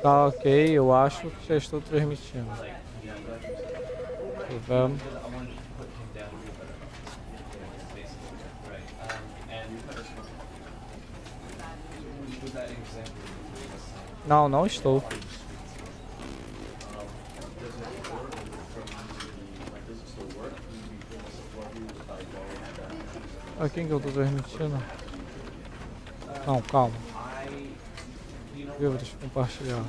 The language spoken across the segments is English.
Tá ok, eu acho que já estou transmitindo. Tô vendo. Não, não estou. A quem que eu tô transmitindo? Não, calma. Deixa eu compartilhar.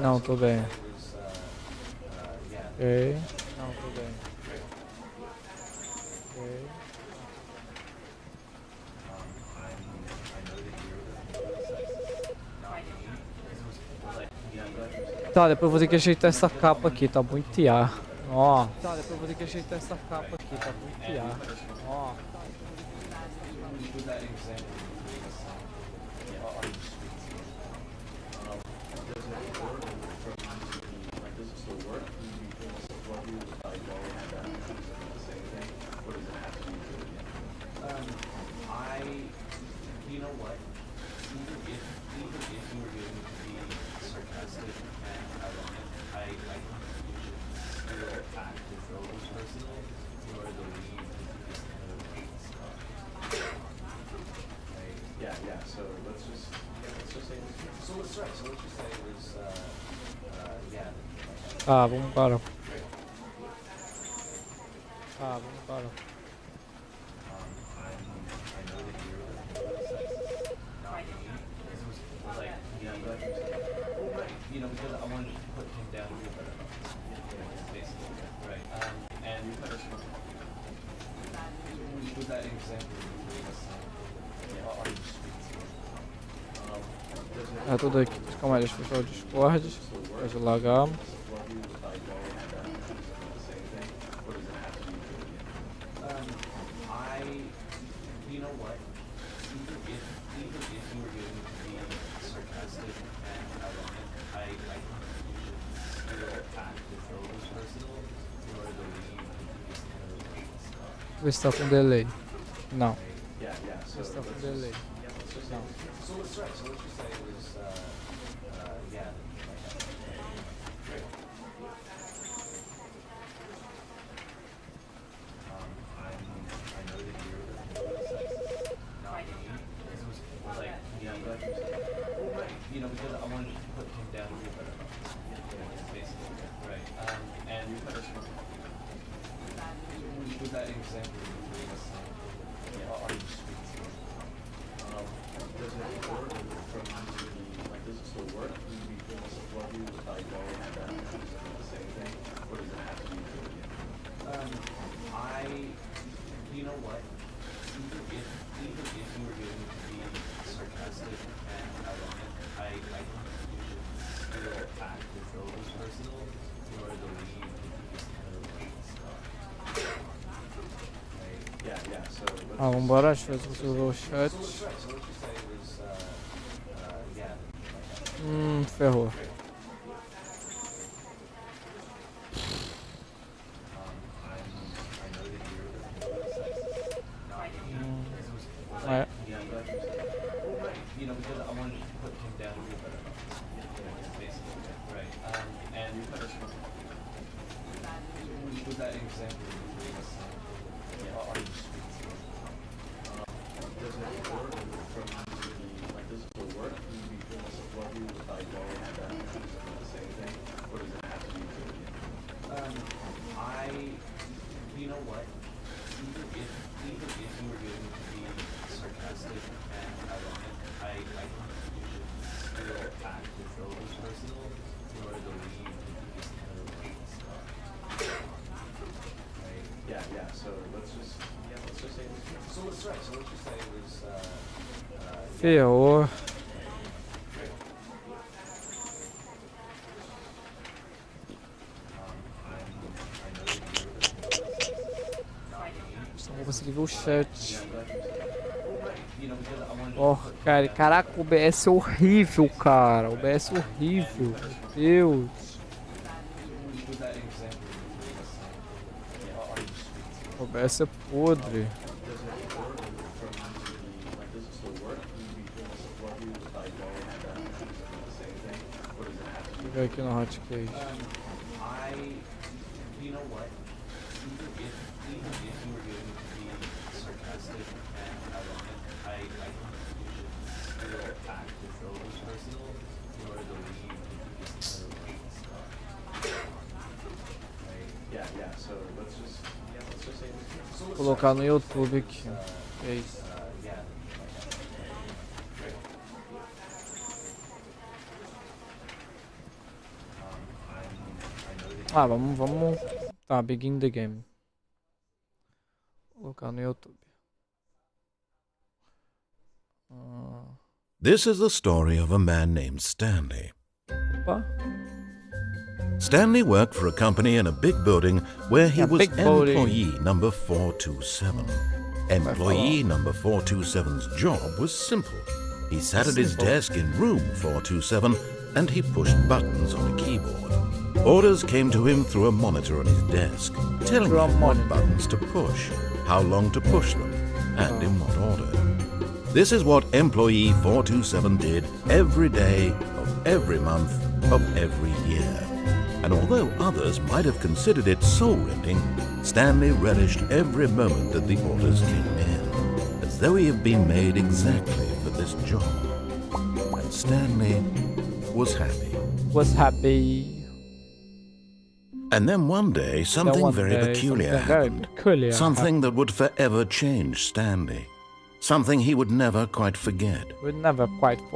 Não, tô bem. Ok. Não, tô bem. Ok. Tá, depois eu vou ter que ajeitar essa capa aqui, tá muito IA. Ó. Tá, depois eu vou ter que ajeitar essa capa aqui, tá muito IA. Ó. Tá, vamos embora. Tá, vamos embora. É tudo aqui. Calma aí, deixa eu fechar o Discord. Pode lagar. Vê se tá com delay. Não. Vê se tá com delay. Não. Ah, vambora, deixa eu ver se eu o chat. Ferrou. É. Ferrou. Não vou conseguir ver o chat. Oh, cara, caraca, o OBS é horrível, cara. O OBS é horrível. Meu Deus. O OBS é podre. Deixa eu ver aqui no hotcase. Vou colocar no YouTube aqui. É isso. Ah, vamos. Tá, begin the game. Vou colocar no YouTube. This is the story of a man named Stanley. Opa. Stanley worked for a company in a big building where he was big building. employee number 427. Employee number 427's job was simple. He sat at his desk in room 427 and he pushed buttons on a keyboard. Orders came to him through a monitor on his desk, telling him what buttons to push, how long to push them, and in what order. This is what employee 427 did every day of every month of every year. And although others might have considered it soul-rending, Stanley relished every moment that the orders came in, as though he had been made exactly for this job. And Stanley was happy. And then one day, something very peculiar happened. Something that would forever change Stanley. Something he would never quite forget.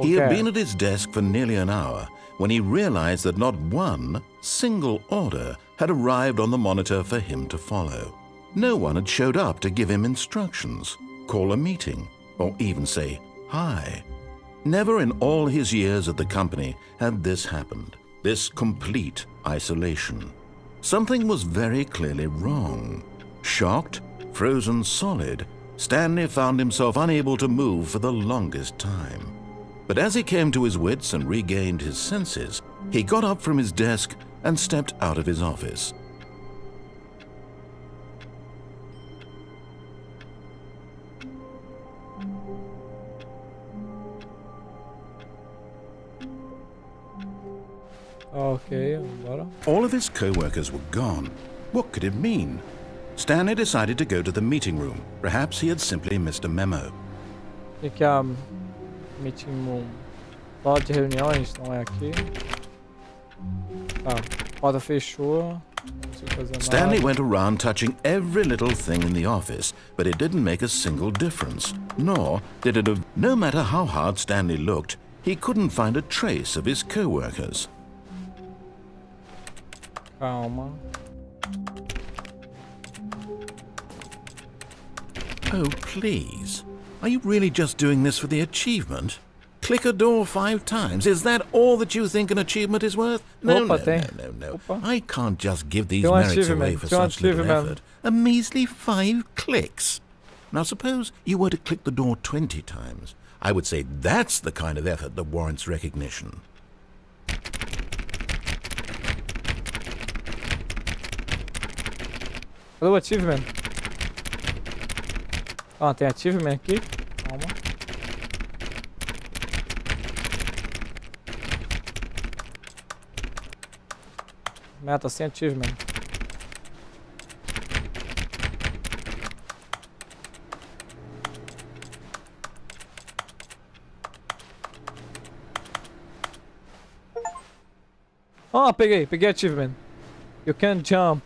He had been at his desk for nearly an hour when he realized that not one single order had arrived on the monitor for him to follow. No one had showed up to give him instructions, call a meeting, or even say hi. Never in all his years at the company had this happened, this complete isolation. Something was very clearly wrong. Shocked, frozen solid, Stanley found himself unable to move for the longest time. But as he came to his wits and regained his senses, he got up from his desk and stepped out of his office. Okay, all of his co-workers were gone. What could it mean? Stanley decided to go to the meeting room. Perhaps he had simply missed a memo. O que é a meeting room? Sala de reuniões, não é aqui. Tá, porta fechou. Stanley went around touching every little thing in the office, but it didn't make a single difference. Nor did it have... No matter how hard Stanley looked, he couldn't find a trace of his co-workers. Calma. Oh, please. Are you really just doing this for the achievement? Click a door 5 times. Is that all that you think an achievement is worth? No. I can't just give these merits away for such little effort. A measly 5 clicks. Now suppose you were to click the door 20 times. I would say that's the kind of effort that warrants recognition. Cadê o achievement? Ah, tem achievement aqui. Calma. Meta sem achievement. Ah, peguei achievement. You can jump.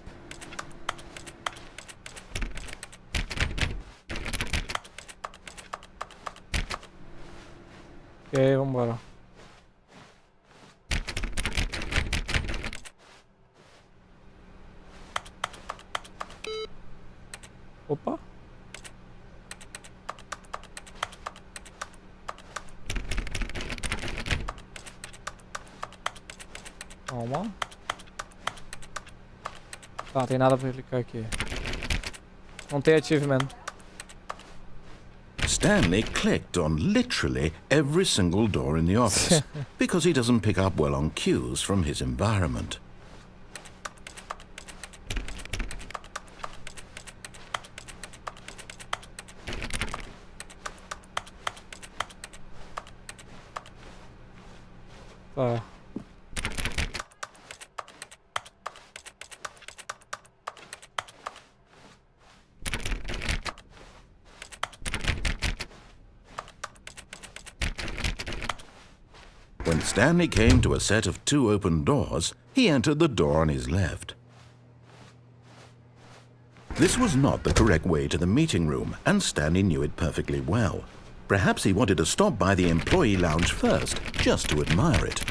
Ok, vambora. Opa. Calma. Tá, não tem nada pra clicar aqui. Não tem achievement. Stanley clicked on literally every single door in the office because he doesn't pick up well on cues from his environment. When Stanley came to a set of 2 open doors, he entered the door on his left. This was not the correct way to the meeting room, and Stanley knew it perfectly well. Perhaps he wanted to stop by the employee lounge first, just to admire it.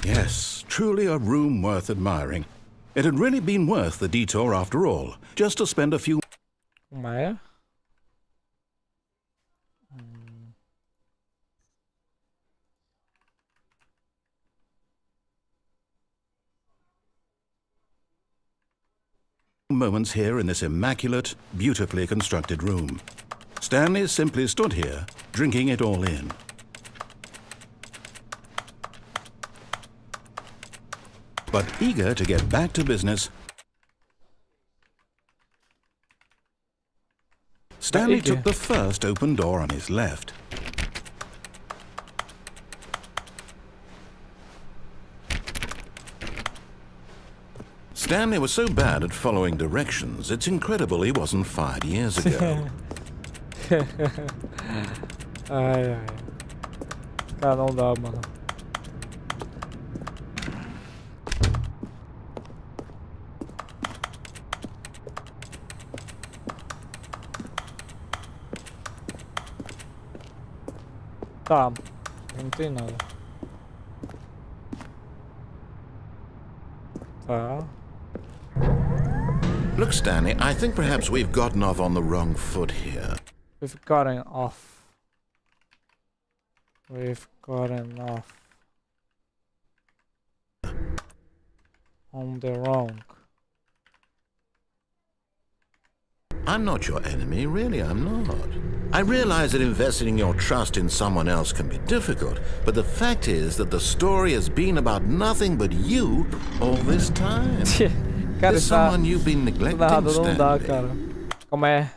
Yes, truly a room worth admiring. It had really been worth the detour after all, just to spend a few moments here in this immaculate, beautifully constructed room. Stanley simply stood here, drinking it all in. But eager to get back to business, Stanley took the first open door on his left. Stanley was so bad at following directions, it's incredible he wasn't fired years ago. Ai, ai. Cara, não dá, mano. Tá, não tem nada. Tá. Look, Stanley, I think perhaps we've gotten off on the wrong foot here. We've gotten off. We've gotten off. On the wrong. I'm not your enemy, really, I'm not. I realize that investing your trust in someone else can be difficult, but the fact is that the story has been about nothing but you all this time. Cara, There's someone you've been neglecting, não dá, Stanley. cara. Como é?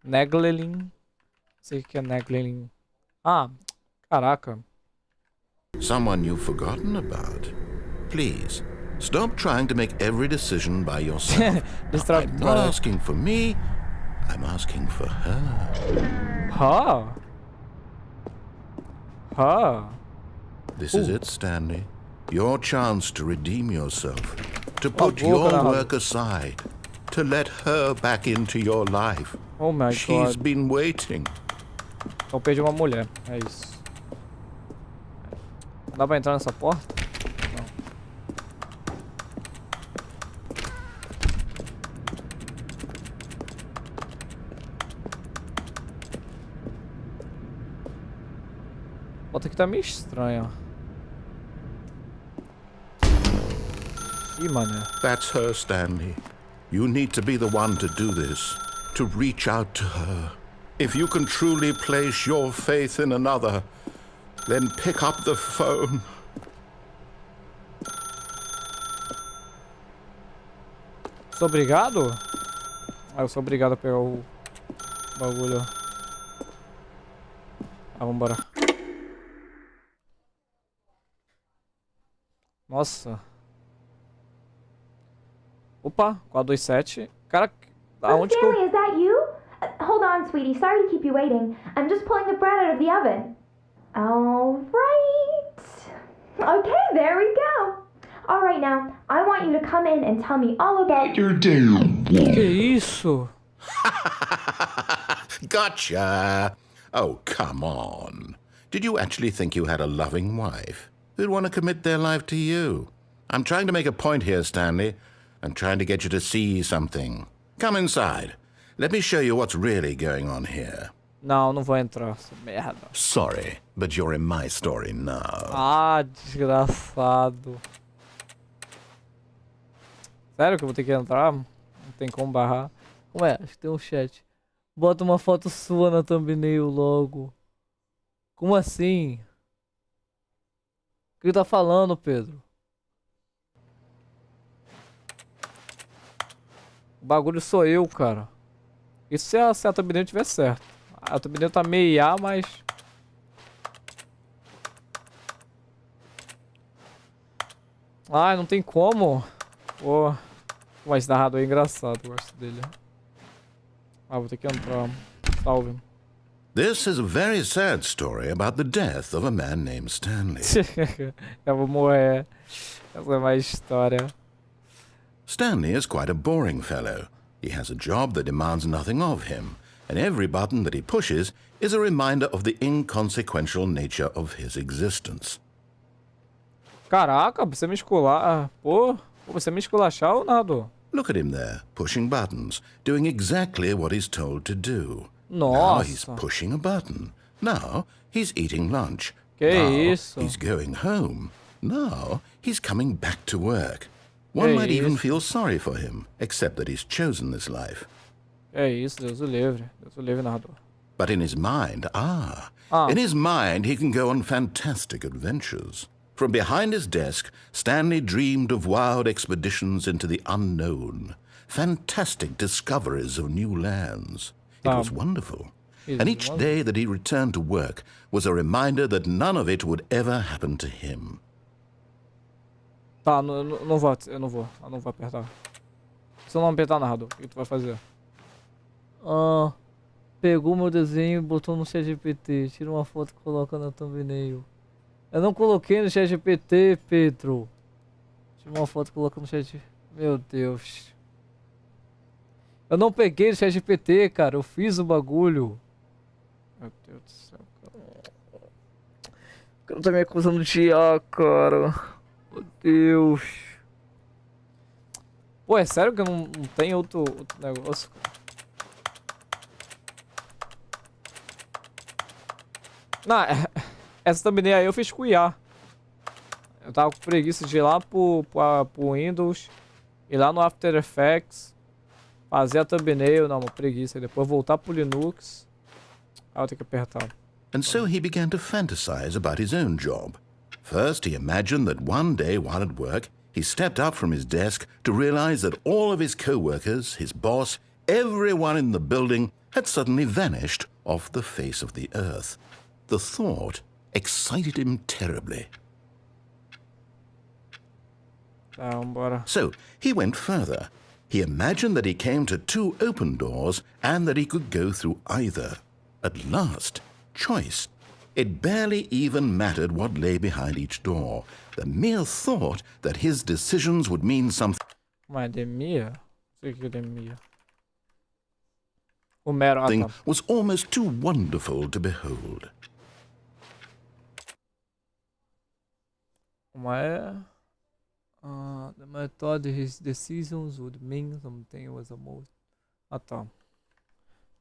Negleling? Não sei o que é negleling. Ah, caraca. Someone you've forgotten about. Please, stop trying to make every decision by yourself. I'm not asking for me, I'm asking for her. Huh? Huh? This is it, Stanley. Your chance to redeem yourself. To put your work aside. To let her back into your life. Oh my God. She's been waiting. Então perdi uma mulher, é isso. Dá pra entrar nessa porta? Não. A porta aqui tá meio estranha. Ih, mané. That's her, Stanley. You need to be the one to do this. To reach out to her. If you can truly place your faith in another, then pick up the phone. Sou obrigado? Ah, eu sou obrigado a pegar o bagulho. Ah, vambora. Nossa. Opa, 427. Cara, aonde que eu... Stanley, is that you? Hold on, sweetie. Sorry to keep you waiting. I'm just pulling the bread out of the oven. All right. Okay, there we go. All right, now, I want you to come in and tell me all about your day. Que isso? Gotcha. Oh, come on. Did you actually think you had a loving wife who'd want to commit their life to you? I'm trying to make a point here, Stanley. I'm trying to get you to see something. Come inside. Let me show you what's really going on here. Não, não vou entrar, essa merda. Sorry, but you're in my story now. Ah, desgraçado. Sério que eu vou ter que entrar? Não tem como barrar. Como é? Acho que tem um chat. Bota uma foto sua na thumbnail logo. Como assim? O que tá falando, Pedro? O bagulho sou eu, cara. Isso se a thumbnail tiver certo. A thumbnail tá meio IA, mas... Ai, não tem como. Pô. Mas narrador é engraçado, eu gosto dele. Ah, vou ter que entrar. Salve. This is a very sad story about the death of a man named Stanley. Eu vou morrer. Essa é mais história. Stanley is quite a boring fellow. He has a job that demands nothing of him, and every button that he pushes is a reminder of the inconsequential nature of his existence. Caraca, você me escular. Pô, você me esculachar ou nada? Look at him there, pushing buttons, doing exactly what he's told to do. Nossa. Now he's pushing a button. Now he's eating lunch. Que now isso? He's going home. Now he's coming back to work. One might even feel sorry for him, except that he's chosen this life. É isso, Deus o livre. Deus o livre, narrador. But in his mind, in his mind he can go on fantastic adventures. From behind his desk, Stanley dreamed of wild expeditions into the unknown, fantastic discoveries of new lands. It was wonderful. And each day that he returned to work was a reminder that none of it would ever happen to him. Tá, não vou, eu não vou apertar. Se eu não apertar nada, o que tu vai fazer? Ah, pegou meu desenho e botou no ChatGPT. Tira uma foto e coloca na thumbnail. Eu não coloquei no ChatGPT, Pedro. Tira uma foto e coloca no chat. Meu Deus. Eu não peguei no ChatGPT, cara. Eu fiz o bagulho. Meu Deus do céu, cara. O cara tá me acusando de IA, cara. Meu Deus. Pô, é sério que não tem outro negócio? Não, essa thumbnail aí eu fiz com IA. Eu tava com preguiça de ir lá pro Windows, ir lá no After Effects, fazer a thumbnail, não, uma preguiça, e depois voltar pro Linux. Ah, eu tenho que apertar. And so he began to fantasize about his own job. First, he imagined that one day while at work, he stepped up from his desk to realize that all of his co-workers, his boss, everyone in the building had suddenly vanished off the face of the earth. The thought excited him terribly. So he went further. He imagined that he came to two open doors and that he could go through either. At last, choice. It barely even mattered what lay behind each door. The mere thought that his decisions would mean something was almost too wonderful to behold. The method his decisions would mean something was a most. Ah, tá.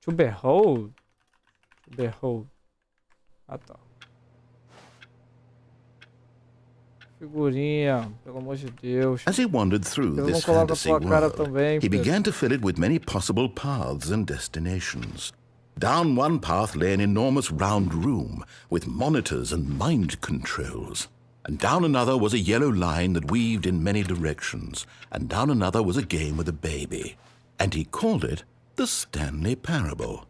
To behold. To behold. Ah, tá. Figurinha, pelo amor de Deus. As he wandered through this fantasy world, he began to fill it with many possible paths and destinations. Down one path lay an enormous round room with monitors and mind controls. And down another was a yellow line that weaved in many directions. And down another was a game with a baby. And he called it the Stanley Parable.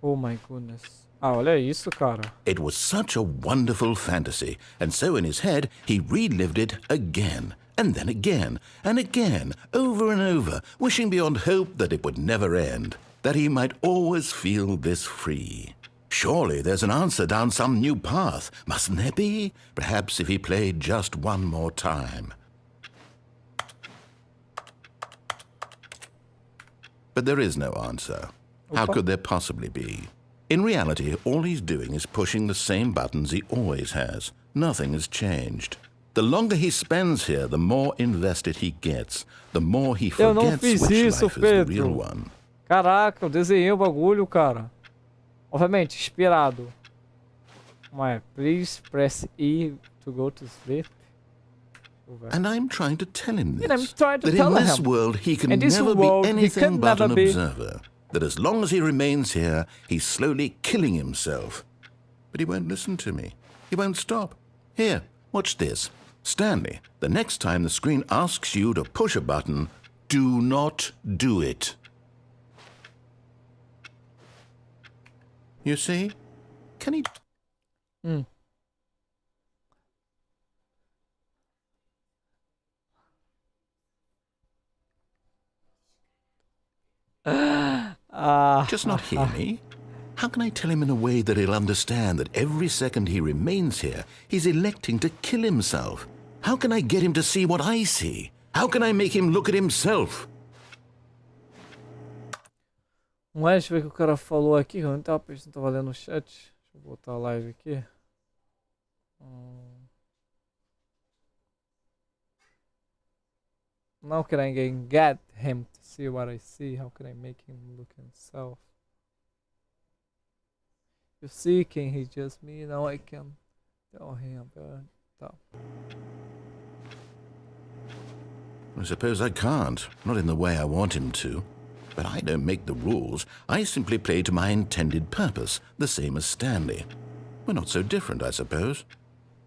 Oh my goodness. Ah, olha isso, cara. It was such a wonderful fantasy, and so in his head he relived it again, and then again, and again, over and over, wishing beyond hope that it would never end, that he might always feel this free. Surely there's an answer down some new path, mustn't there be? Perhaps if he played just one more time. But there is no answer. How could there possibly be? In reality, all he's doing is pushing the same buttons he always has. Nothing has changed. The longer he spends here, the more invested he gets. The more he forgets which life is the real one. Caraca, eu desenhei o bagulho, cara. Obviamente, inspirado. Mas, please press E to go to sleep. And I'm trying to tell him this. And I'm trying to that tell in this him. world he can In this never world, be he anything can but never an be- observer. That as long as he remains here, he's slowly killing himself. But he won't listen to me. He won't stop. Here, watch this. Stanley, the next time the screen asks you to push a button, do not do it. You see? Can he... Just not hear me? How can I tell him in a way that he'll understand that every second he remains here, he's electing to kill himself? How can I get him to see what I see? How can I make him look at himself? Deixa eu ver o que o cara falou aqui, eu não tava lendo o chat. Deixa eu botar a live aqui. How can I get him to see what I see? How can I make him look at himself? You see, can he just me? Now I can tell him. Tá. I suppose I can't, not in the way I want him to. But I don't make the rules. I simply play to my intended purpose, the same as Stanley. We're not so different, I suppose.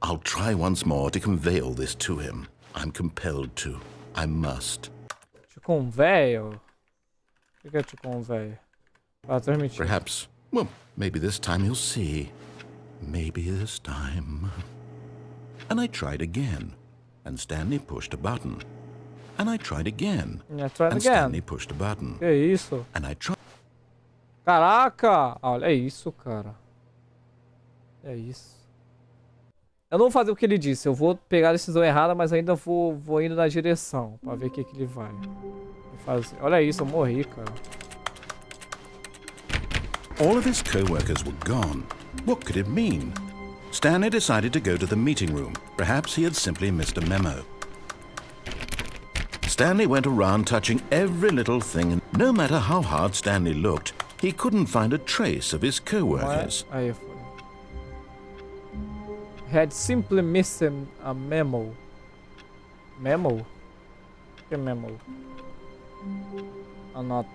I'll try once more to convey all this to him. I'm compelled to. I must. Te conveio? O que é te conveio? Para transmitir. Perhaps. Well, maybe this time he'll see. Maybe this time. And I tried again. And Stanley pushed a button. And I tried again. And Stanley pushed a button. Que isso? And I tried. Caraca! Olha, é isso, cara. É isso. Eu não vou fazer o que ele disse. Eu vou pegar a decisão errada, mas ainda vou indo na direção. Pra ver o que ele vai fazer. Olha isso, eu morri, cara. All of his co-workers were gone. What could it mean? Stanley decided to go to the meeting room. Perhaps he had simply missed a memo. Stanley went around touching every little thing, and no matter how hard Stanley looked, he couldn't find a trace of his co-workers. Aí foi. Had simply missing a memo. Memo? Que memo? A nota.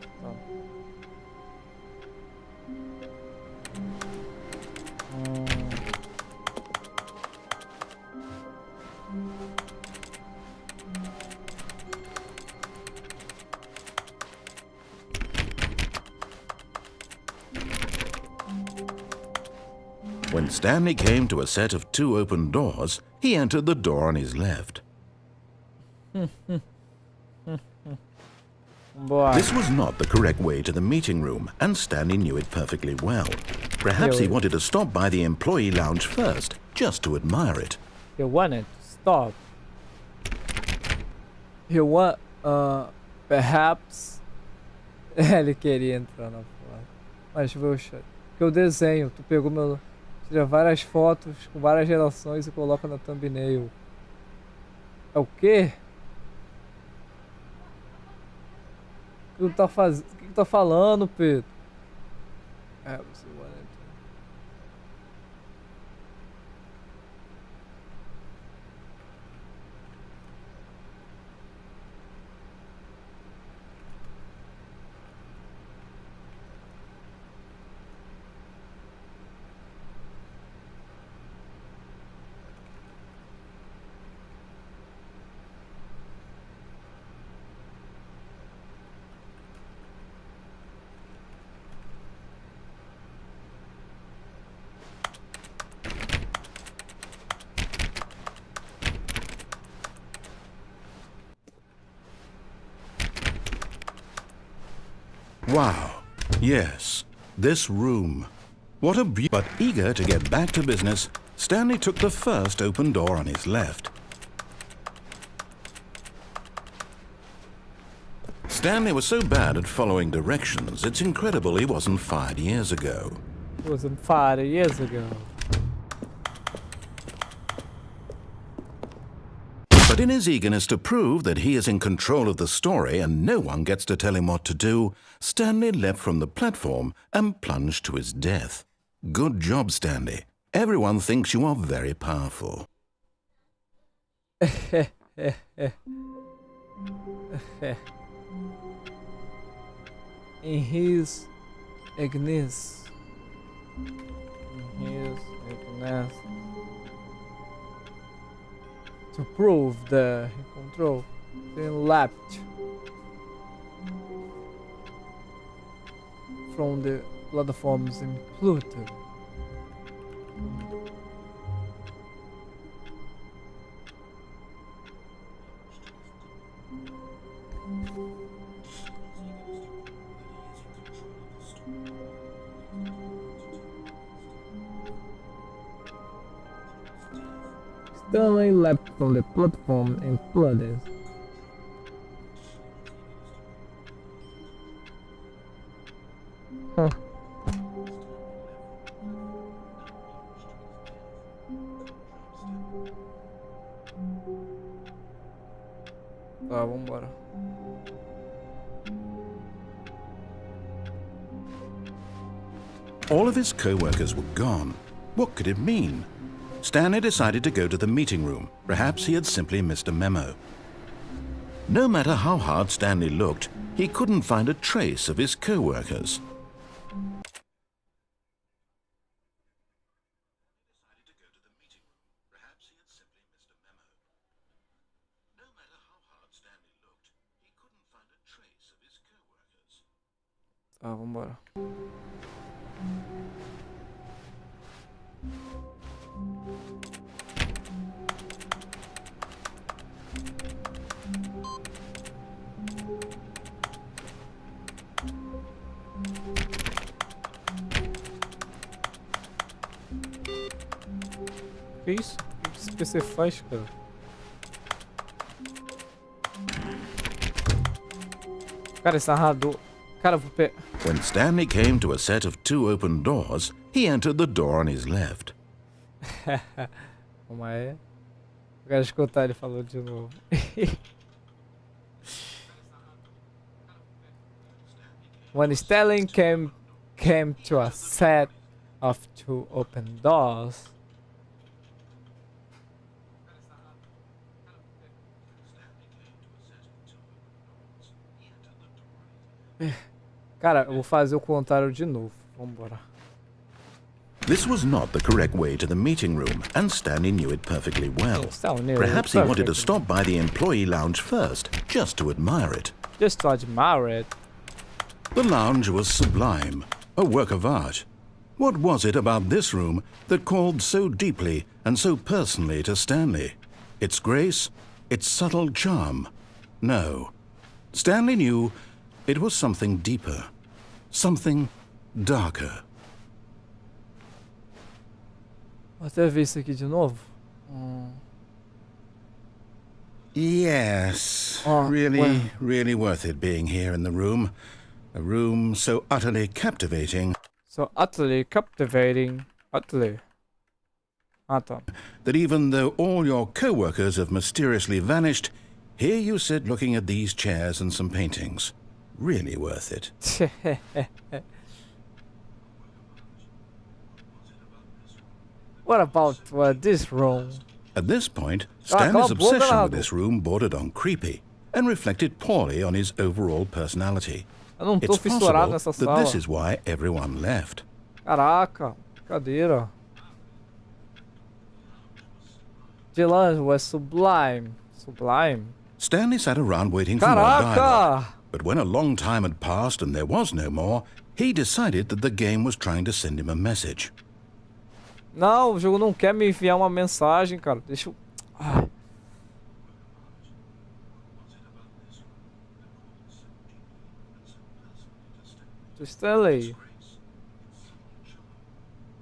When Stanley came to a set of 2 open doors, he entered the door on his left. This was not the correct way to the meeting room, and Stanley knew it perfectly well. Perhaps he wanted to stop by the employee lounge first, just to admire it. He wanted to stop. Perhaps... Ele queria entrar na porta. Mas deixa eu ver o chat. Porque o desenho, tu pegou meu... Tira várias fotos com várias gerações e coloca na thumbnail. É o quê? O que tu tá falando, Pedro? É, você vai entrar. Wow. Yes, this room. What a beauty. But eager to get back to business, Stanley took the first open door on his left. Stanley was so bad at following directions, it's incredible he wasn't fired years ago. He wasn't fired years ago. But in his eagerness to prove that he is in control of the story and no one gets to tell him what to do, Stanley leapt from the platform and plunged to his death. Good job, Stanley. Everyone thinks you are very powerful. In his ignis. To prove the control, then leapt from the platforms in Pluto. Stanley leapt from the platform and flooded. Huh. Tá, vambora. All of his co-workers were gone. What could it mean? Stanley decided to go to the meeting room. Perhaps he had simply missed a memo. No matter how hard Stanley looked, he couldn't find a trace of his co-workers. Tá, vambora. Que isso? O que esse PC faz, cara? Cara, esse narrador... Cara, vou pegar... When Stanley came to a set of 2 open doors, he entered the door on his left. Como é? Eu quero escutar ele falou de novo. When Stanley came to a set of 2 open doors. Cara, eu vou fazer o contrário de novo. Vambora. This was not the correct way to the meeting room, and Stanley knew it perfectly well. Perhaps he wanted to stop by the employee lounge first, just to admire it. Just to admire it. The lounge was sublime, a work of art. What was it about this room that called so deeply and so personally to Stanley? Its grace? Its subtle charm? No. Stanley knew it was something deeper, something darker. Vou até ver isso aqui de novo. Yes, Oh, really worth it being here in the room. A room so utterly captivating. So utterly captivating. Utterly. Ah, tá. That even though all your co-workers have mysteriously vanished, here you sit looking at these chairs and some paintings. Really worth it. What about this room? At this point, Stanley's obsession with this room bordered on creepy and reflected poorly on his overall personality. Eu não tô It's fissurado possible nessa that sala. this is why everyone left. Caraca, cadeira. De longe was sublime. Sublime. Stanley sat around waiting for more dialogue. Caraca! But when a long time had passed and there was no more, he decided that the game was trying to send him a message. Não, o jogo não quer me enviar uma mensagem, cara. Deixa eu... Ah. To Stanley.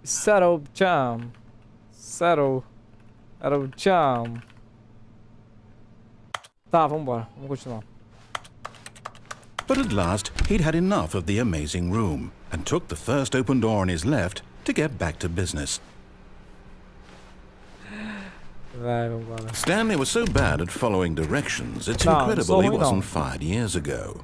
Settle jam. Settle jam. Tá, vambora. Vamos continuar. But at last, he'd had enough of the amazing room and took the first open door on his left to get back to business. Vai, vambora. Stanley was so bad at following directions, it's incredible he wasn't fired years ago.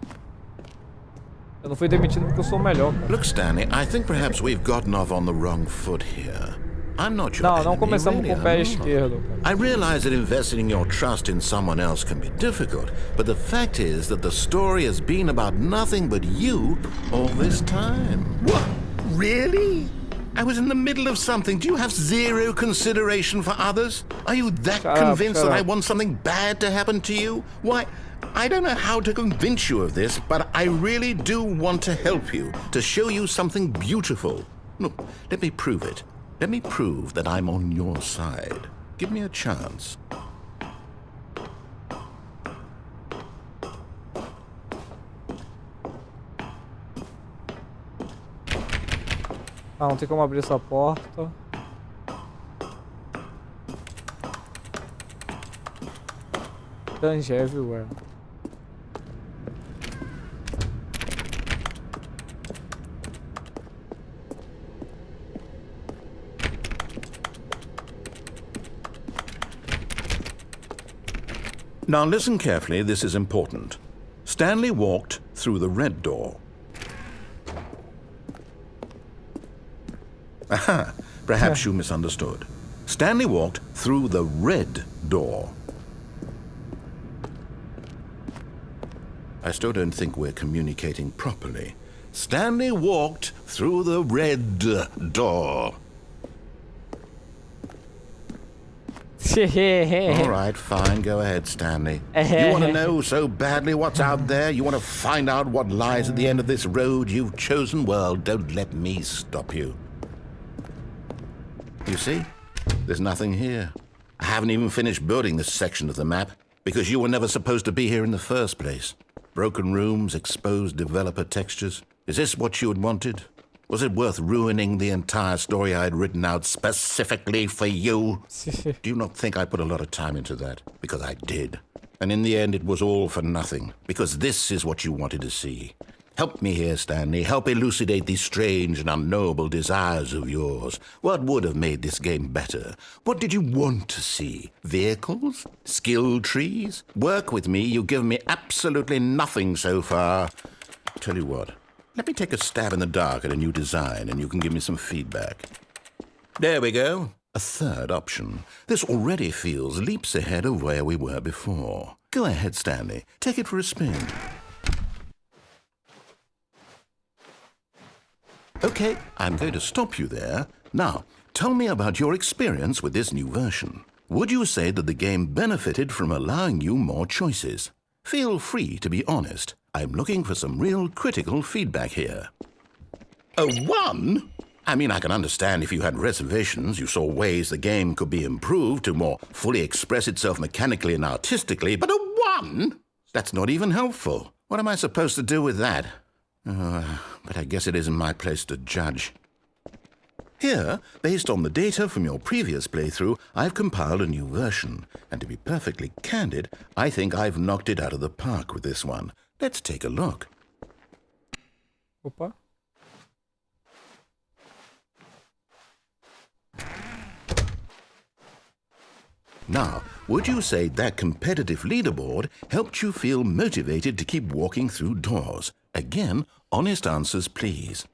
Eu não fui demitido porque eu sou o melhor, cara. Look, Stanley, I think perhaps we've gotten off on the wrong foot here. I'm not your Não, enemy, não começamos really, com o pé esquerdo, cara. I realize that investing your trust in someone else can be difficult, but the fact is that the story has been about nothing but you all this time. What? Really? I was in the middle of something. Do you have zero consideration for others? Are you that convinced that I want something bad to happen to you? Why, I don't know how to convince you of this, but I really do want to help you, to show you something beautiful. Look, let me prove it. Let me prove that I'm on your side. Give me a chance. Ah, não tem como abrir essa porta. Danger everywhere. Now listen carefully, this is important. Stanley walked through the red door. Aha, perhaps you misunderstood. Stanley walked through the red door. I still don't think we're communicating properly. Stanley walked through the red door. All right, fine, go ahead, Stanley. You want to know so badly what's out there? You want to find out what lies at the end of this road you've chosen? Well, don't let me stop you. You see? There's nothing here. I haven't even finished building this section of the map, because you were never supposed to be here in the first place. Broken rooms, exposed developer textures. Is this what you had wanted? Was it worth ruining the entire story I had written out specifically for you? Do you not think I put a lot of time into that? Because I did. And in the end, it was all for nothing. Because this is what you wanted to see. Help me here, Stanley. Help elucidate these strange and unknowable desires of yours. What would have made this game better? What did you want to see? Vehicles? Skill trees? Work with me. You've given me absolutely nothing so far. Tell you what. Let me take a stab in the dark at a new design, and you can give me some feedback. There we go. A third option. This already feels leaps ahead of where we were before. Go ahead, Stanley. Take it for a spin. Okay, I'm going to stop you there. Now, tell me about your experience with this new version. Would you say that the game benefited from allowing you more choices? Feel free to be honest. I'm looking for some real critical feedback here. A 1? I mean, I can understand if you had reservations, you saw ways the game could be improved to more fully express itself mechanically and artistically, but a 1? That's not even helpful. What am I supposed to do with that? But I guess it isn't my place to judge. Here, based on the data from your previous playthrough, I've compiled a new version. And to be perfectly candid, I think I've knocked it out of the park with this one. Let's take a look. Opa. Now, would you say that competitive leaderboard helped you feel motivated to keep walking through doors? Again, honest answers, please.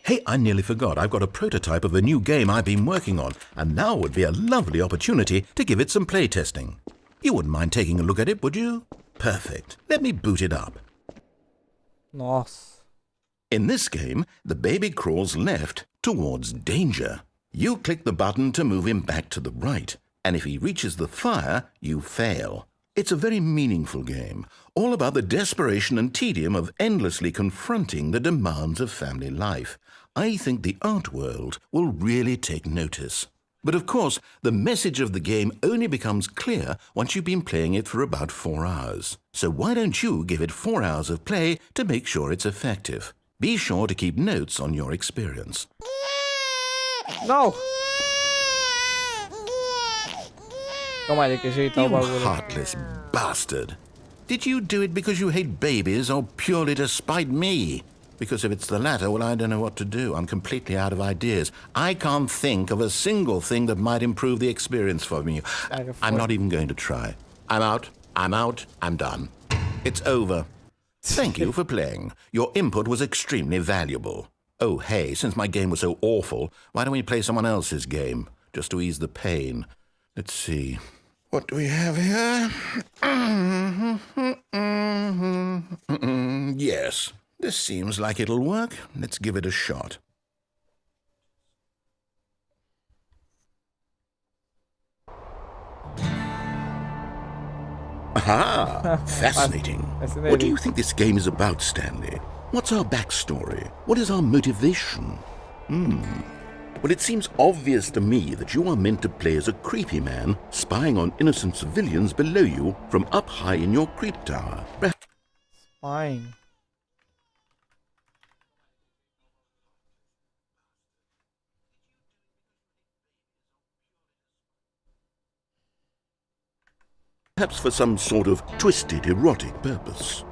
Hey, I nearly forgot. I've got a prototype of a new game I've been working on, and now would be a lovely opportunity to give it some playtesting. You wouldn't mind taking a look at it, would you? Perfect. Let me boot it up. Nossa. In this game, the baby crawls left towards danger. You click the button to move him back to the right, and if he reaches the fire, you fail. It's a very meaningful game, all about the desperation and tedium of endlessly confronting the demands of family life. I think the art world will really take notice. But of course, the message of the game only becomes clear once you've been playing it for about 4 hours. So why don't you give it 4 hours of play to make sure it's effective? Be sure to keep notes on your experience. No! Calma aí, que ajeitar o bagulho. You heartless bastard. Did you do it because you hate babies or purely to spite me? Because if it's the latter, well, I don't know what to do. I'm completely out of ideas. I can't think of a single thing that might improve the experience for me. I'm not even going to try. I'm out. I'm done. It's over. Thank you for playing. Your input was extremely valuable. Oh, hey, since my game was so awful, why don't we play someone else's game, just to ease the pain? Let's see. What do we have here? Yes, this seems like it'll work. Let's give it a shot. Aha! Fascinating. What do you think this game is about, Stanley? What's our backstory? What is our motivation? Well, it seems obvious to me that you are meant to play as a creepy man spying on innocent civilians below you from up high in your creep tower. Spying. Perhaps for some sort of twisted, erotic purpose.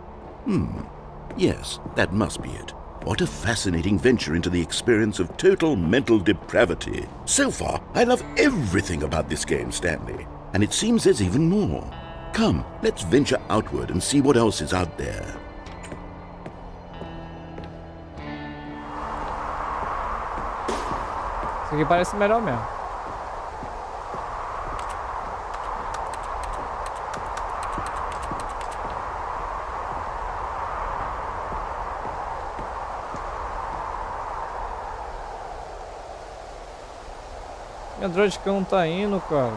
Yes, that must be it. What a fascinating venture into the experience of total mental depravity. So far, I love everything about this game, Stanley. And it seems there's even more. Come, let's venture outward and see what else is out there. Isso aqui parece melhor mesmo. Minha Android que não tá indo, cara.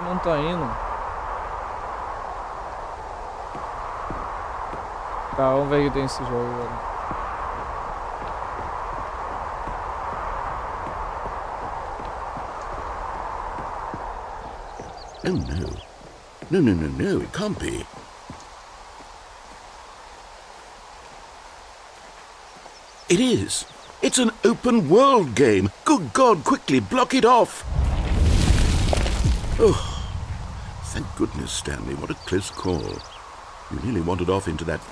Não tá indo. Tá, vamos ver o que tem esse jogo agora. Oh no. No, it can't be. It is. It's an open world game. Good God, quickly block it off. Oh, thank goodness, Stanley. What a close call. You nearly wandered off into that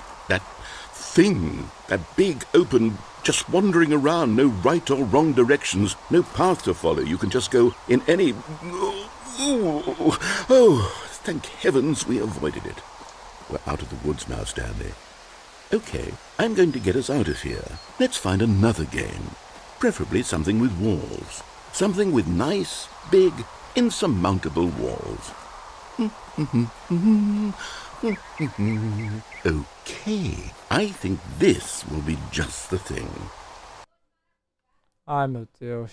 thing. That big, open, just wandering around. No right or wrong directions. No path to follow. You can just go in any... Oh, thank heavens we avoided it. We're out of the woods now, Stanley. Okay, I'm going to get us out of here. Let's find another game. Preferably something with walls. Something with nice, big, insurmountable walls. Okay, I think this will be just the thing. Ai, meu Deus.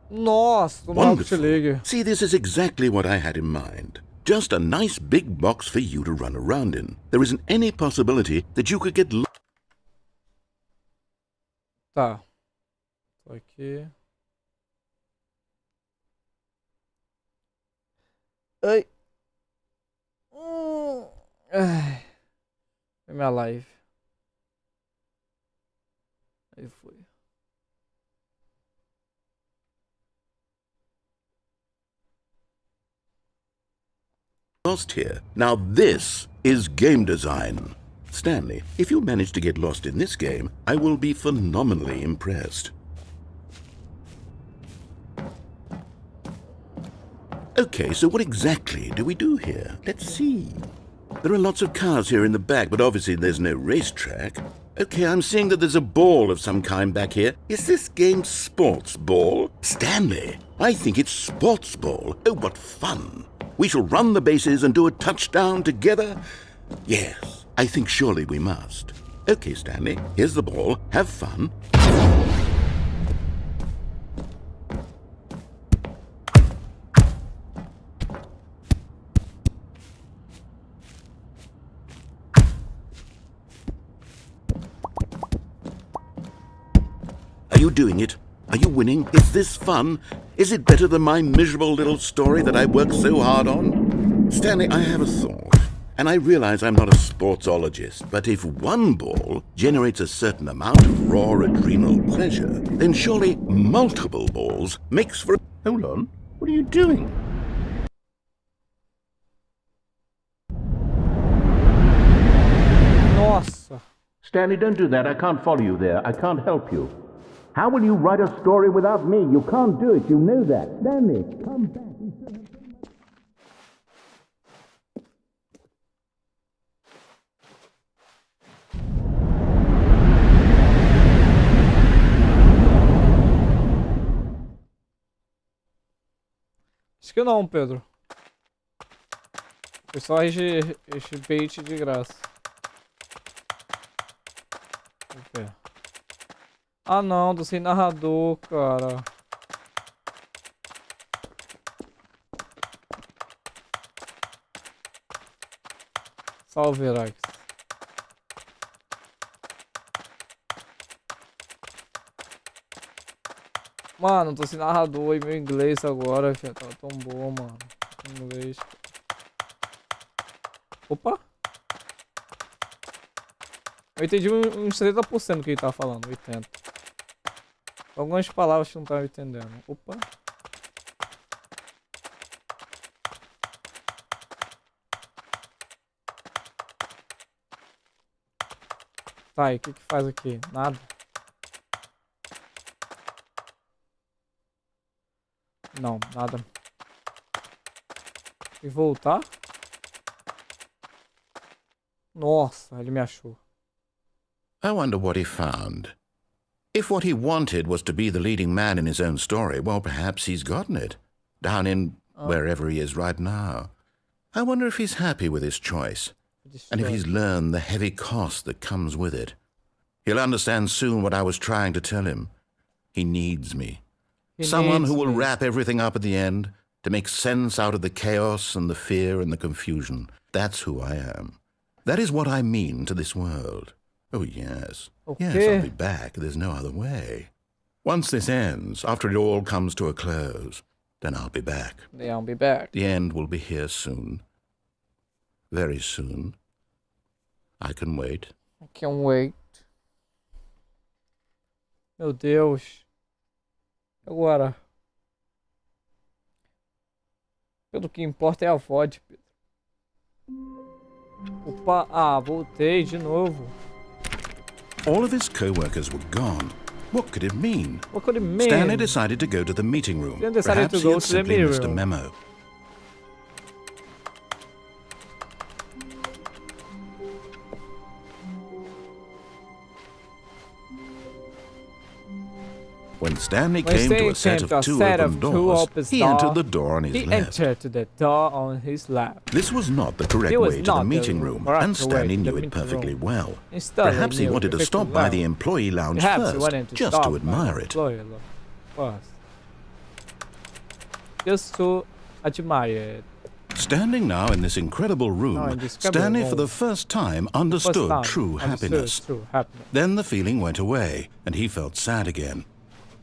Nossa, wonderful. See, this is exactly what I had in mind. Just a nice big box for you to run around in. There isn't any possibility that you could get lost. Tá. Tô aqui. Ai. Ai. Foi minha live. Aí foi. Lost here. Now this is game design. Stanley, if you manage to get lost in this game, I will be phenomenally impressed. Okay, so what exactly do we do here? Let's see. There are lots of cars here in the back, but obviously there's no racetrack. Okay, I'm seeing that there's a ball of some kind back here. Is this game sports ball? Stanley, I think it's sports ball. Oh, what fun. We shall run the bases and do a touchdown together? Yes, I think surely we must. Okay, Stanley, here's the ball. Have fun. Are you doing it? Are you winning? Is this fun? Is it better than my miserable little story that I worked so hard on? Stanley, I have a thought. And I realize I'm not a sportsologist, but if one ball generates a certain amount of raw adrenal pleasure, then surely multiple balls makes for... Hold on, what are you doing? Nossa. Stanley, don't do that. I can't follow you there. I can't help you. How will you write a story without me? You can't do it. You know that. Stanley, come back. Acho que não, Pedro. Foi só este bait de graça. Vamos ver. Ah não, tô sem narrador, cara. Salve, Rax. Mano, tô sem narrador e meu inglês agora, filho, tá tão bom, mano. Inglês. Opa! Eu entendi uns 30% do que ele tá falando, 80%. Algumas palavras que não tava entendendo. Opa! Tá, e o que que faz aqui? Nada. Não, nada. E voltar? Nossa, ele me achou. I wonder what he found. If what he wanted was to be the leading man in his own story, well, perhaps he's gotten it. Down in wherever he is right now. I wonder if he's happy with his choice. And if he's learned the heavy cost that comes with it. He'll understand soon what I was trying to tell him. He needs me. Someone who will wrap everything up at the end, to make sense out of the chaos and the fear and the confusion. That's who I am. That is what I mean to this world. Oh, yes. Okay. Yes, I'll be back. There's no other way. Once this ends, after it all comes to a close, then I'll be back. Yeah, I'll be back. The end will be here soon. Very soon. I can wait. I can't wait. Meu Deus. Agora. Pelo que importa é a VOD, Pedro. Opa, voltei de novo. All of his co-workers were gone. What could it mean? What could it mean? Stanley decided to go to the meeting room. Stanley decided Perhaps to go he had to the simply meeting missed a room. memo. When Stanley came to a set of two open doors, he entered the door on his left. He entered the door on his left. This was not the correct way to the meeting room, and Stanley knew it perfectly well. Perhaps he wanted to stop by the employee lounge first, just to admire it. Just to admire it. Standing now in this incredible room, Stanley for the first time understood true happiness. Then the feeling went away, and he felt sad again.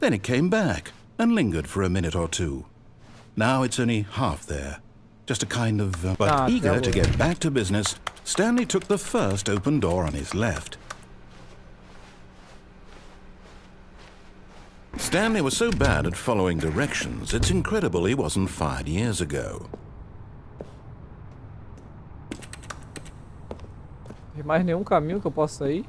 Then it came back, and lingered for a minute or two. Now it's only half there. Just a kind of... but eager to get back to business, Stanley took the first open door on his left. Stanley was so bad at following directions, it's incredible he wasn't fired years ago. Tem mais nenhum caminho que eu possa ir?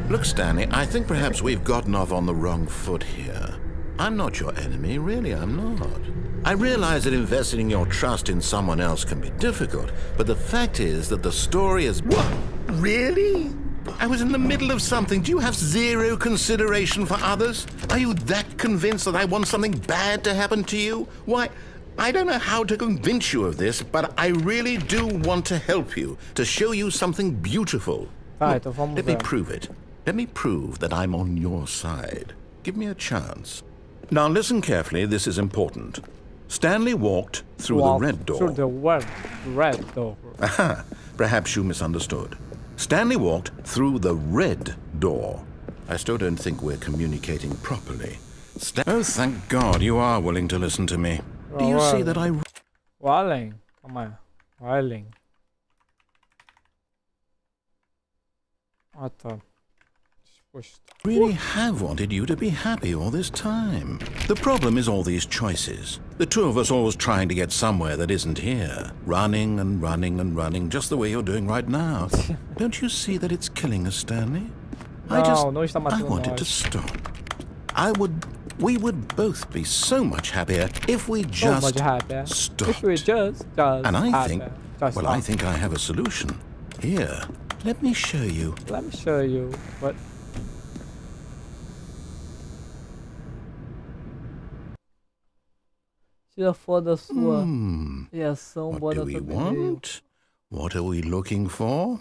Look, Stanley, I think perhaps we've gotten off on the wrong foot here. I'm not your enemy, really, I'm not. I realize that investing your trust in someone else can be difficult, but the fact is that the story is... What? Really? I was in the middle of something. Do you have zero consideration for others? Are you that convinced that I want something bad to happen to you? Why, I don't know how to convince you of this, but I really do want to help you, to show you something beautiful. Let me prove it. Let me prove that I'm on your side. Give me a chance. Now listen carefully, this is important. Stanley walked through the red door. Through the red door. Aha, perhaps you misunderstood. Stanley walked through the red door. I still don't think we're communicating properly. Oh, thank God you are willing to listen to me. Do you see that I... Wallen. Calma aí. Wiley. Ah, tá. Really have wanted you to be happy all this time. The problem is all these choices. The two of us always trying to get somewhere that isn't here. Running and running and running, just the way you're doing right now. Don't you see that it's killing us, Stanley? I wanted to stop. We would both be so much happier if we just stopped. If we just and I think I have a solution. Here, let me show you. Let me show you what. Tira foto da sua reação, What bota do we no want? What are we looking for?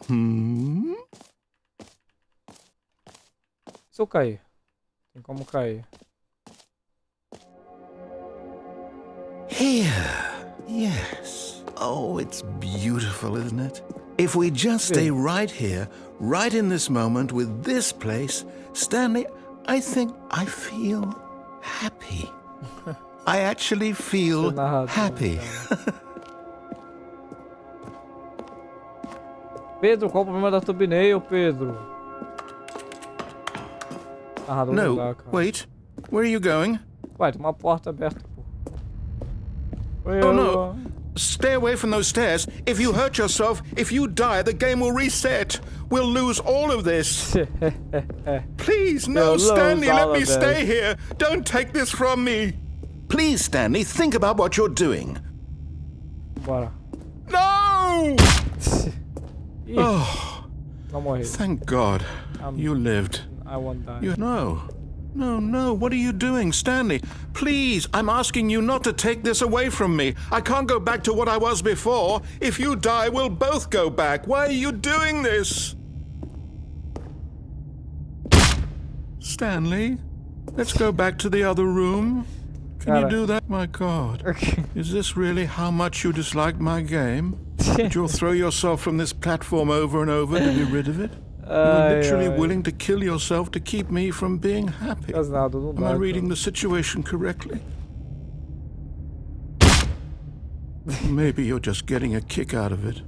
Se eu cair, tem como cair. Here, yes. Oh, it's beautiful, isn't it? If we just stay right here, right in this moment with this place, Stanley, I think I feel happy. I actually feel happy. Pedro, qual o problema da thumbnail, Pedro? No, wait. Where are you going? Ué, tem uma porta aberta, pô. Oh no! Stay away from those stairs. If you hurt yourself, if you die, the game will reset. We'll lose all of this. Please, no, Stanley, let me stay here. Don't take this from me. Please, Stanley, think about what you're doing. Bora. No! Oh, Não morri. thank God. You lived. I won't die. No, what are you doing, Stanley? Please, I'm asking you not to take this away from me. I can't go back to what I was before. If you die, we'll both go back. Why are you doing this? Stanley, let's go back to the other room. Can you do that? My God. Is this really how much you dislike my game? That you'll throw yourself from this platform over and over to be rid of it? You're literally willing to kill yourself to keep me from being happy. Am I reading the situation correctly? Maybe you're just getting a kick out of it.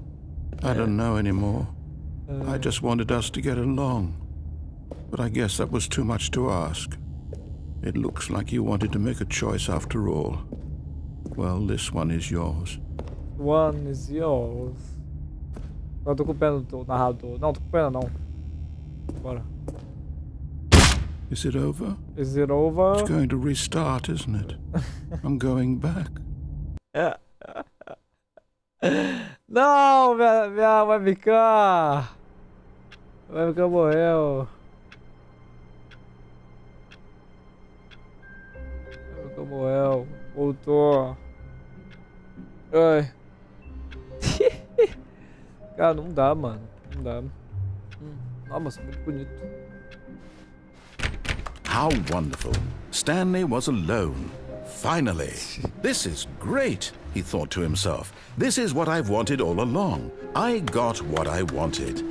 I don't know anymore. I just wanted us to get along. But I guess that was too much to ask. It looks like you wanted to make a choice after all. Well, this one is yours. One is yours. Eu tô com pena do narrador. Não, tô com pena não. Bora. Is it over? Is it over? It's going to restart, isn't it? I'm going back. Não, minha webcam. A webcam morreu. A webcam morreu. Voltou. Ai. Cara, não dá, mano. Não dá. Nossa, muito bonito. How wonderful. Stanley was alone. Finally. This is great, he thought to himself. This is what I've wanted all along. I got what I wanted.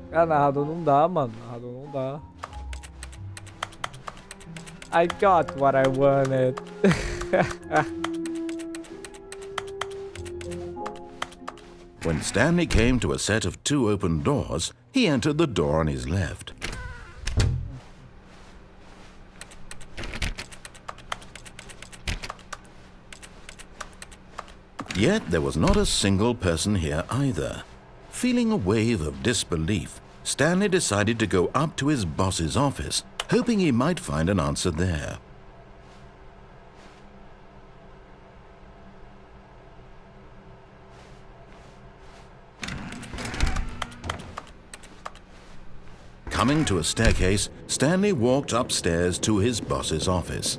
Cara, narrador não dá, mano. Narrador não dá. I got what I wanted. When Stanley came to a set of 2 open doors, he entered the door on his left. Yet there was not a single person here either. Feeling a wave of disbelief, Stanley decided to go up to his boss's office, hoping he might find an answer there. Coming to a staircase, Stanley walked upstairs to his boss's office.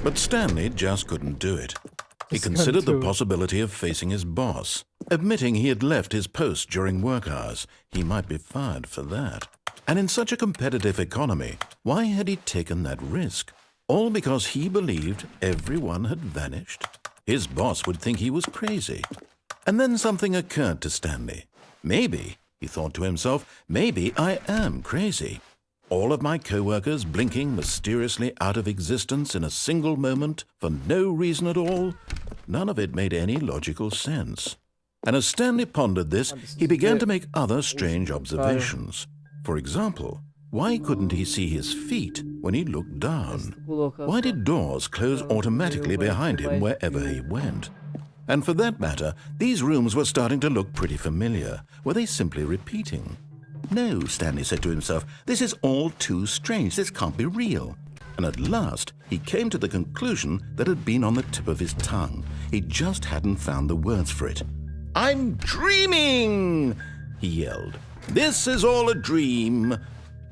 But Stanley just couldn't do it. He considered the possibility of facing his boss. Admitting he had left his post during work hours, he might be fired for that. And in such a competitive economy, why had he taken that risk? All because he believed everyone had vanished? His boss would think he was crazy. And then something occurred to Stanley. Maybe He thought to himself, maybe I am crazy. All of my co-workers blinking mysteriously out of existence in a single moment for no reason at all. None of it made any logical sense. And as Stanley pondered this, he began to make other strange observations. For example, why couldn't he see his feet when he looked down? Why did doors close automatically behind him wherever he went? And for that matter, these rooms were starting to look pretty familiar. Were they simply repeating? No, Stanley said to himself, this is all too strange. This can't be real. And at last, he came to the conclusion that had been on the tip of his tongue. He just hadn't found the words for it. I'm dreaming, he yelled. This is all a dream.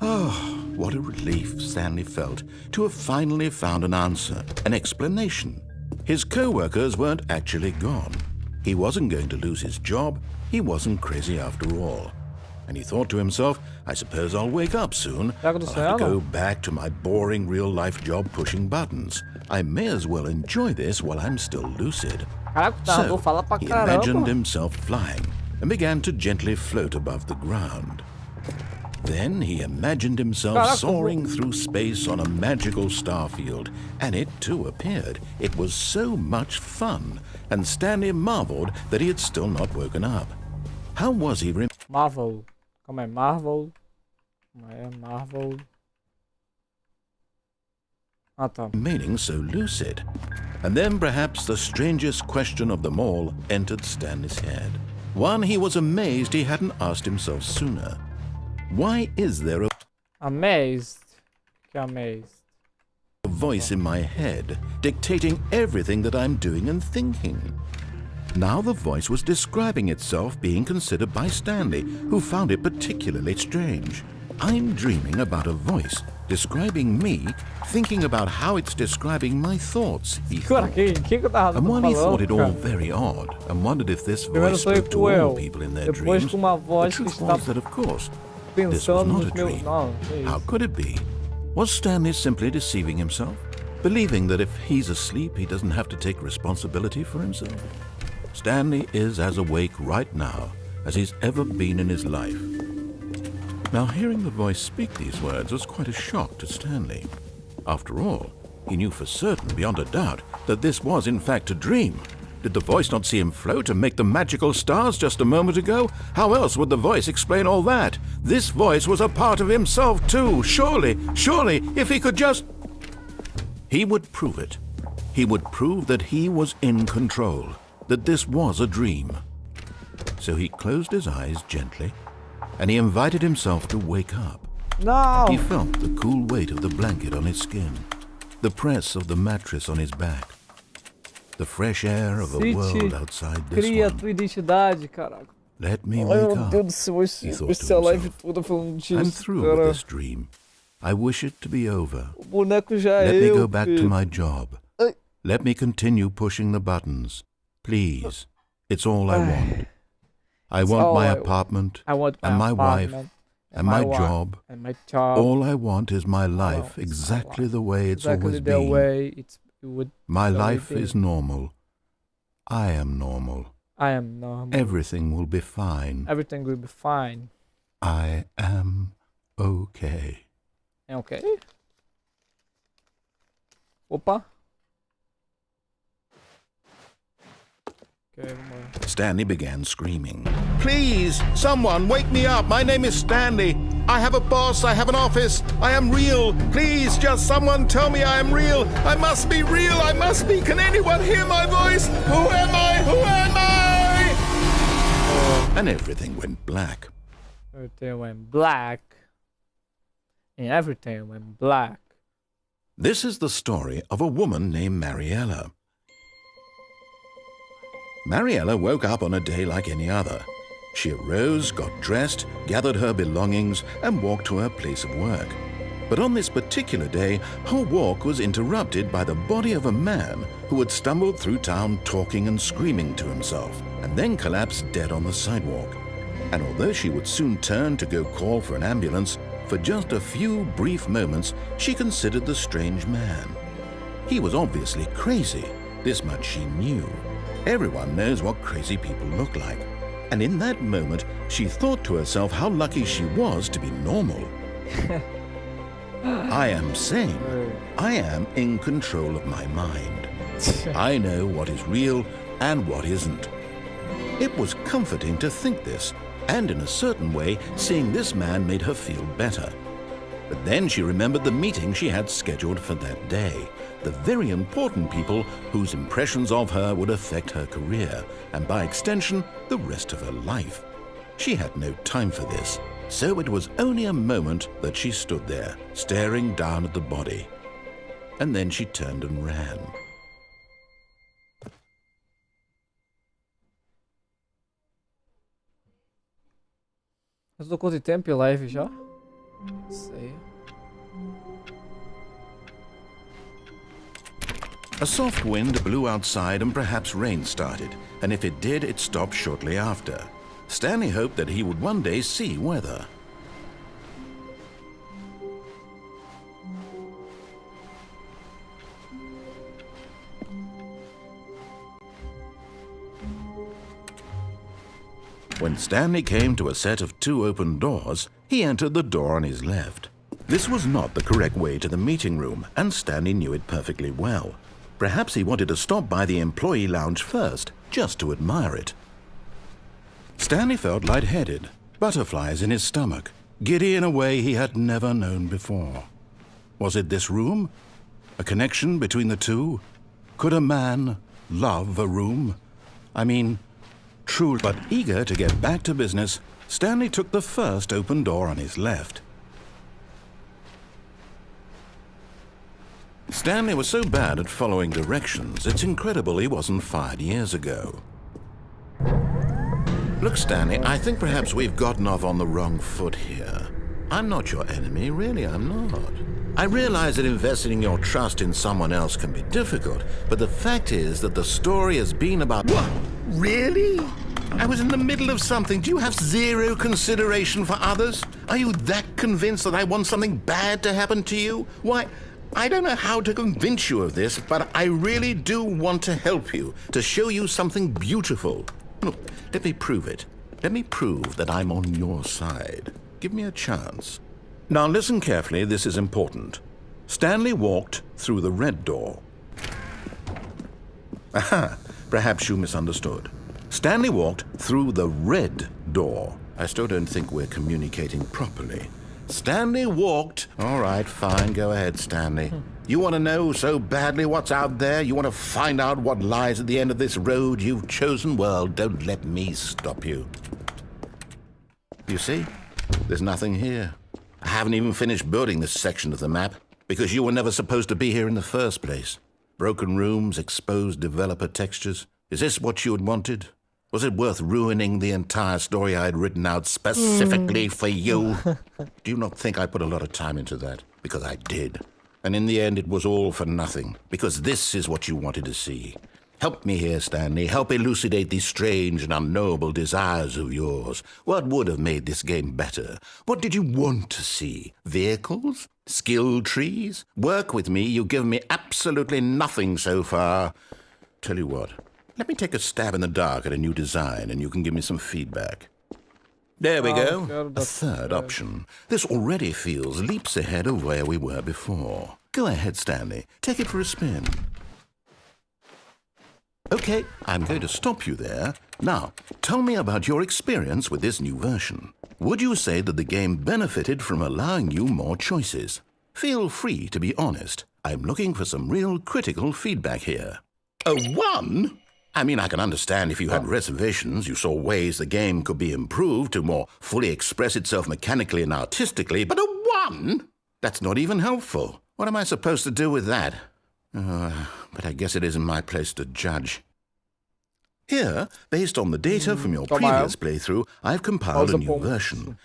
Oh, what a relief Stanley felt to have finally found an answer, an explanation. His co-workers weren't actually gone. He wasn't going to lose his job. He wasn't crazy after all. And he thought to himself, I suppose I'll wake up soon. I'll have to go back to my boring real-life job pushing buttons. I may as well enjoy this while I'm still lucid. So he imagined himself flying and began to gently float above the ground. Then he imagined himself soaring through space on a magical starfield, and it too appeared. It was so much fun, and Stanley marveled that he had still not woken up. How was he Marvel. Calma aí, Marvel. Marvel. Ah, tá. Remaining so lucid? And then perhaps the strangest question of them all entered Stanley's head. One he was amazed he hadn't asked himself sooner. Why is there a voice in my head dictating everything that I'm doing and thinking? Now the voice was describing itself being considered by Stanley, who found it particularly strange. I'm dreaming about a voice describing me, thinking about how it's describing my thoughts, he thought. And while he thought it all very odd, and wondered if this voice spoke to all people in their dreams, the truth was that, of course, this was not a dream. How could it be? Was Stanley simply deceiving himself, believing that if he's asleep, he doesn't have to take responsibility for himself? Stanley is as awake right now as he's ever been in his life. Now, hearing the voice speak these words was quite a shock to Stanley. After all, he knew for certain, beyond a doubt, that this was in fact a dream. Did the voice not see him float and make the magical stars just a moment ago? How else would the voice explain all that? This voice was a part of himself too. Surely, if he could just... He would prove it. He would prove that he was in control, that this was a dream. So he closed his eyes gently, and he invited himself to wake up. No! He felt the cool weight of the blanket on his skin, the press of the mattress on his back, the fresh air of the world outside this Cria one. tua identidade, caraca. Let me wake up, Deus do céu, he thought esse to live himself. toda falando disso, I'm through with this dream. I wish it to be over. O boneco já Let é me eu, go back to filho. my job. Ai. Let me continue pushing the buttons. Please. It's all I want. I want my apartment, I want and my wife, apartment, and my job. and my job. All I want is my life exactly the way it's always the been. way it would My always life be. is normal. I am normal. I am normal. Everything will be fine. Everything will be fine. I am okay. É ok? Opa. Okay, vamos lá. Stanley began screaming. Please, someone wake me up. My name is Stanley. I have a boss. I have an office. I am real. Please, just someone tell me I am real. I must be real. I must be. Can anyone hear my voice? Who am I? Who am I? And everything went black. Everything went black. And everything went black. This is the story of a woman named Mariella. Mariella woke up on a day like any other. She arose, got dressed, gathered her belongings, and walked to her place of work. But on this particular day, her walk was interrupted by the body of a man who had stumbled through town talking and screaming to himself, and then collapsed dead on the sidewalk. And although she would soon turn to go call for an ambulance, for just a few brief moments, she considered the strange man. He was obviously crazy. This much she knew. Everyone knows what crazy people look like. And in that moment, she thought to herself how lucky she was to be normal. I am sane. I am in control of my mind. I know what is real and what isn't. It was comforting to think this, and in a certain way, seeing this man made her feel better. But then she remembered the meeting she had scheduled for that day, the very important people whose impressions of her would affect her career, and by extension, the rest of her life. She had no time for this, so it was only a moment that she stood there, staring down at the body. And then she turned and ran. Mas tô quanto tempo em live já? Sei. A soft wind blew outside and perhaps rain started, and if it did, it stopped shortly after. Stanley hoped that he would one day see weather. When Stanley came to a set of 2 open doors, he entered the door on his left. This was not the correct way to the meeting room, and Stanley knew it perfectly well. Perhaps he wanted to stop by the employee lounge first, just to admire it. Stanley felt lightheaded, butterflies in his stomach, giddy in a way he had never known before. Was it this room? A connection between the two? Could a man love a room? I mean, true, but eager to get back to business, Stanley took the first open door on his left. Stanley was so bad at following directions, it's incredible he wasn't fired years ago. Look, Stanley, I think perhaps we've gotten off on the wrong foot here. I'm not your enemy, really, I'm not. I realize that investing your trust in someone else can be difficult, but the fact is that the story has been about... What? Really? I was in the middle of something. Do you have zero consideration for others? Are you that convinced that I want something bad to happen to you? Why, I don't know how to convince you of this, but I really do want to help you, to show you something beautiful. Look, let me prove it. Let me prove that I'm on your side. Give me a chance. Now listen carefully, this is important. Stanley walked through the red door. Aha, perhaps you misunderstood. Stanley walked through the red door. I still don't think we're communicating properly. Stanley walked... All right, fine, go ahead, Stanley. You want to know so badly what's out there? You want to find out what lies at the end of this road you've chosen? Well, don't let me stop you. You see? There's nothing here. I haven't even finished building this section of the map, because you were never supposed to be here in the first place. Broken rooms, exposed developer textures. Is this what you had wanted? Was it worth ruining the entire story I had written out specifically for you? Do you not think I put a lot of time into that? Because I did. And in the end, it was all for nothing, because this is what you wanted to see. Help me here, Stanley. Help elucidate these strange and unknowable desires of yours. What would have made this game better? What did you want to see? Vehicles? Skill trees? Work with me. You've given me absolutely nothing so far. Tell you what. Let me take a stab in the dark at a new design, and you can give me some feedback. There we go. A third option. This already feels leaps ahead of where we were before. Go ahead, Stanley. Take it for a spin. Okay, I'm going to stop you there. Now, tell me about your experience with this new version. Would you say that the game benefited from allowing you more choices? Feel free to be honest. I'm looking for some real critical feedback here. A 1? I mean, I can understand if you had reservations, you saw ways the game could be improved to more fully express itself mechanically and artistically, but a 1? That's not even helpful. What am I supposed to do with that? But I guess it isn't my place to judge. Here, based on the data from your previous playthrough, I've compiled a new version.